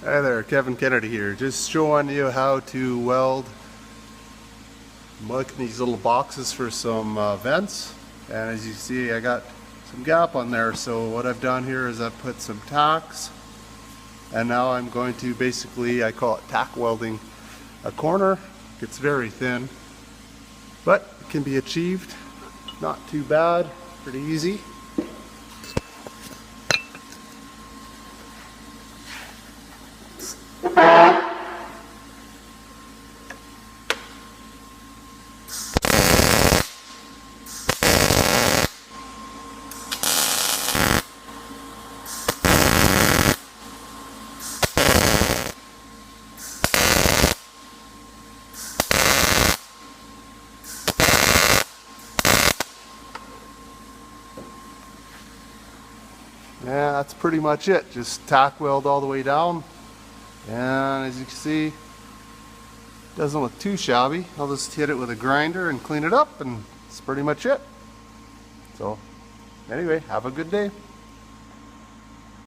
Hi there, Kevin Kennedy here, just showing you how to weld these little boxes for some vents. And as you see, I got some gap on there, so what I've done here is I've put some tacks, and now I'm going to basically, I call it tack welding a corner. It's very thin, but it can be achieved. Not too bad, pretty easy. Yeah, that's pretty much it. Just tack weld all the way down. And as you can see, doesn't look too shabby. I'll just hit it with a grinder and clean it up, and that's pretty much it. So anyway, have a good day.